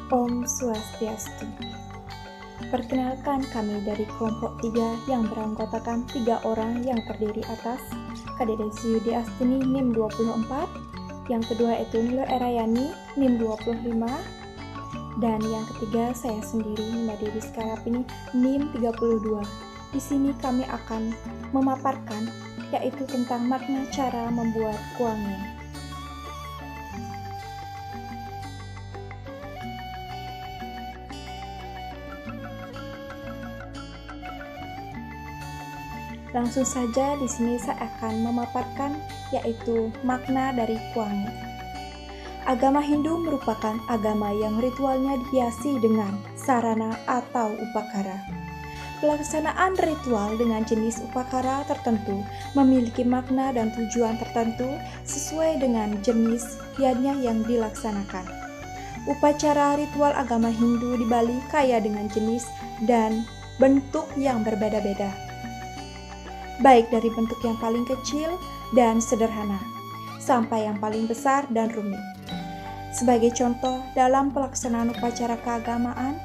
Om Swastiastu. Perkenalkan, kami dari kelompok 3 yang beranggotakan 3 orang yang terdiri atas Kadedesi Yudi Astini NIM 24, yang kedua itu Nilo Erayani NIM 25, dan yang ketiga saya sendiri Mbak Dewi Skarapini NIM 32. Di sini kami akan memaparkan yaitu tentang makna cara membuat kuangen. Langsung saja di sini saya akan memaparkan yaitu makna dari kuangen. Agama Hindu merupakan agama yang ritualnya dihiasi dengan sarana atau upakara. Pelaksanaan ritual dengan jenis upakara tertentu memiliki makna dan tujuan tertentu sesuai dengan jenis yajna yang dilaksanakan. Upacara ritual agama Hindu di Bali kaya dengan jenis dan bentuk yang berbeda-beda, baik dari bentuk yang paling kecil dan sederhana, sampai yang paling besar dan rumit. Sebagai contoh, dalam pelaksanaan upacara keagamaan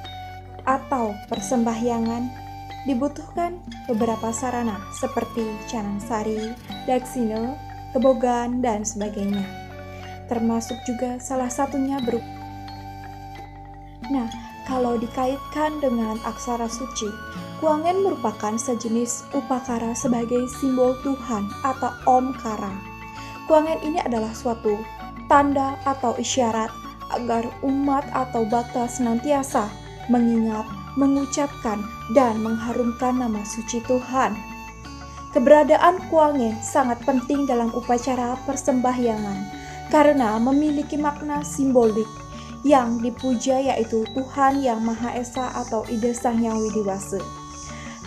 atau persembahyangan, dibutuhkan beberapa sarana seperti canang sari, daksina, kebogan, dan sebagainya. Termasuk juga salah satunya berupa. Nah, kalau dikaitkan dengan aksara suci, kuangen merupakan sejenis upakara sebagai simbol Tuhan atau Omkara. Kuangen ini adalah suatu tanda atau isyarat agar umat atau bhakta senantiasa mengingat, mengucapkan, dan mengharumkan nama suci Tuhan. Keberadaan kuangen sangat penting dalam upacara persembahyangan karena memiliki makna simbolik yang dipuja yaitu Tuhan Yang Maha Esa atau Ida Sang Hyang Widiwasa.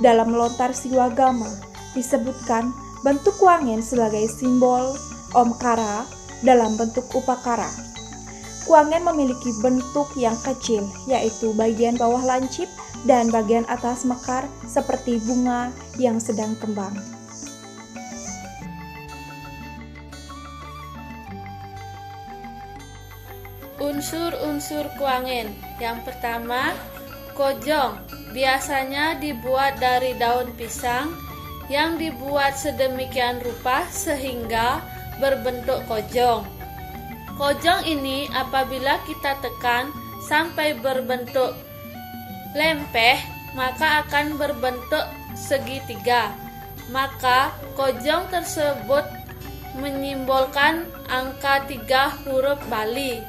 Dalam Lontar Siwagama disebutkan bentuk kuangen sebagai simbol Omkara dalam bentuk upakara. Kuangen memiliki bentuk yang kecil, yaitu bagian bawah lancip dan bagian atas mekar seperti bunga yang sedang kembang. Unsur-unsur kuangen. Yang pertama, kojong. Biasanya dibuat dari daun pisang yang dibuat sedemikian rupa sehingga berbentuk kojong. Kojong ini apabila kita tekan sampai berbentuk lempeh, maka akan berbentuk segitiga. Maka kojong tersebut menyimbolkan angka 3 huruf Bali,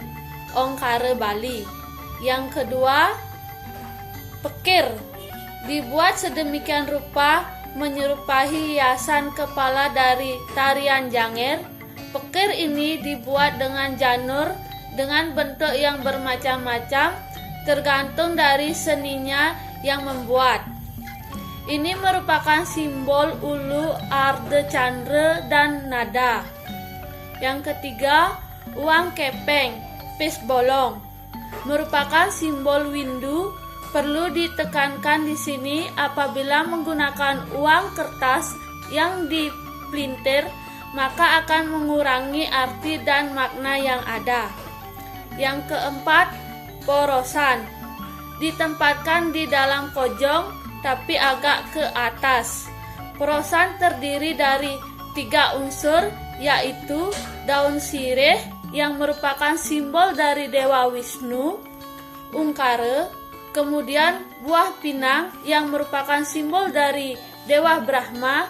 Ongkara Bali. Yang kedua, pekir. Dibuat sedemikian rupa menyerupai hiasan kepala dari tarian Janger. Pekir ini dibuat dengan janur dengan bentuk yang bermacam-macam tergantung dari seninya yang membuat. Ini merupakan simbol ulu, arde, candra, dan nada. Yang ketiga, uang kepeng, pis bolong, merupakan simbol windu. Perlu ditekankan di sini apabila menggunakan uang kertas yang dipelintir, maka akan mengurangi arti dan makna yang ada. Yang keempat, porosan. Ditempatkan di dalam kojong tapi agak ke atas. Porosan terdiri dari 3 unsur, yaitu daun sirih yang merupakan simbol dari Dewa Wisnu, Ungkara, kemudian buah pinang yang merupakan simbol dari Dewa Brahma,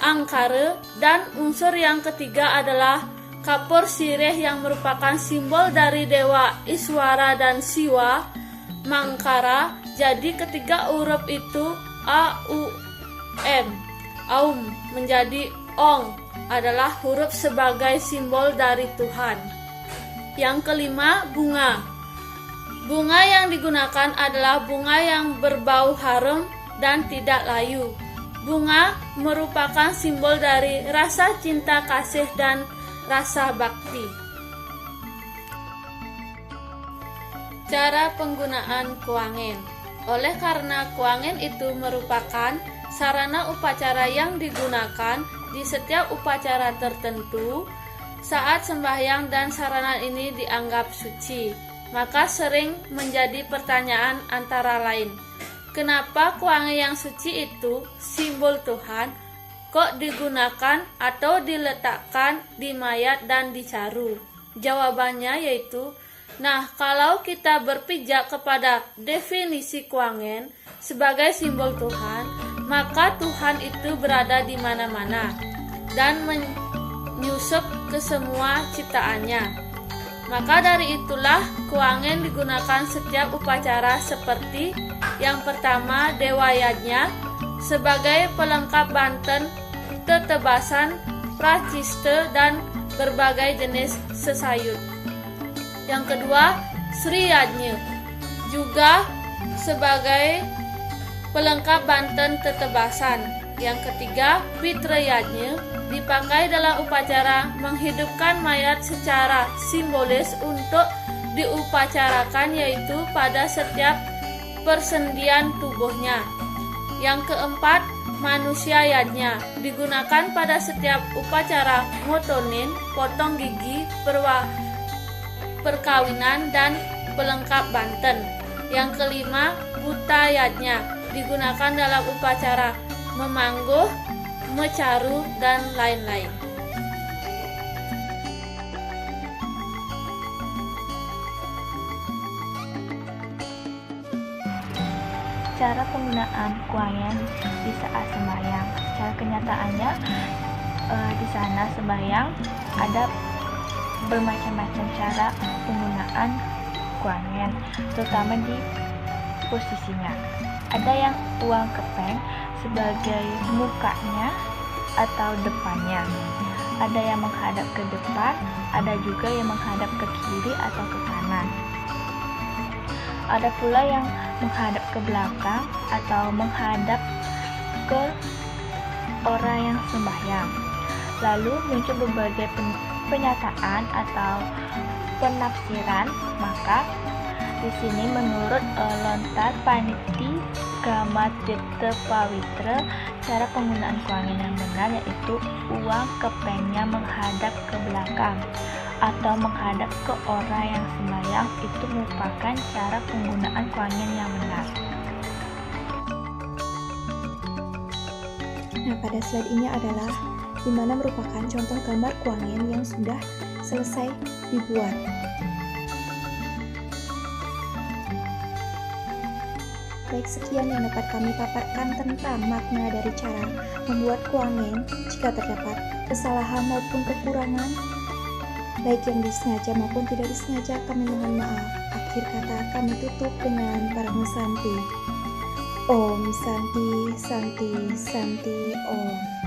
Angkara, dan unsur yang ketiga adalah kapur sirih yang merupakan simbol dari Dewa Iswara dan Siwa, Mangkara. Jadi ketiga huruf itu Aum menjadi Ong adalah huruf sebagai simbol dari Tuhan. Yang kelima, bunga. Bunga yang digunakan adalah bunga yang berbau harum dan tidak layu. Bunga merupakan simbol dari rasa cinta kasih dan rasa bakti. Cara penggunaan kuangen. Oleh karena kuangen itu merupakan sarana upacara yang digunakan di setiap upacara tertentu, saat sembahyang dan sarana ini dianggap suci. maka sering menjadi pertanyaan antara lain, kenapa kuange yang suci itu, simbol Tuhan, kok digunakan atau diletakkan di mayat dan di caru? Jawabannya yaitu, kalau kita berpijak kepada definisi kuangen sebagai simbol Tuhan, maka Tuhan itu berada di mana-mana dan menyusup ke semua ciptaannya. Maka dari itulah kuangen digunakan setiap upacara seperti yang pertama dewayatnya sebagai pelengkap banten, tetebasan, praciste, dan berbagai jenis sesayut. Yang kedua, sriyadnya juga sebagai pelengkap banten tetebasan. Yang ketiga, pitrayadnya dipakai dalam upacara menghidupkan mayat secara simbolis untuk diupacarakan, yaitu pada setiap persendian tubuhnya. Yang keempat, manusiayadnya digunakan pada setiap upacara motonin, potong gigi, perkawinan, dan pelengkap banten. Yang kelima, butayadnya digunakan dalam upacara memangguh, mecaru, dan lain-lain. Cara penggunaan kuangen di saat sembahyang. Secara kenyataannya di sana sembahyang ada bermacam-macam cara penggunaan kuangen, terutama di posisinya. Ada yang uang kepeng sebagai mukanya atau depannya. Ada yang menghadap ke depan, ada juga yang menghadap ke kiri atau ke kanan. Ada pula yang menghadap ke belakang atau menghadap ke orang yang sembahyang. Lalu muncul berbagai pernyataan atau penafsiran. Maka di sini menurut Lontar Paniti Gama Tirta Pawitra, cara penggunaan kuangen yang benar yaitu uang kepengnya menghadap ke belakang atau menghadap ke orang yang sembahyang. Itu merupakan cara penggunaan kuangen yang benar. Nah, pada slide ini adalah di mana merupakan contoh gambar kuangen yang sudah selesai dibuat. Baik, sekian yang dapat kami paparkan tentang makna dari cara membuat kuangen. Jika terdapat kesalahan maupun kekurangan, baik yang disengaja maupun tidak disengaja, kami mohon maaf. Akhir kata kami tutup dengan Parama Santi. Om Santi Santi Santi Om.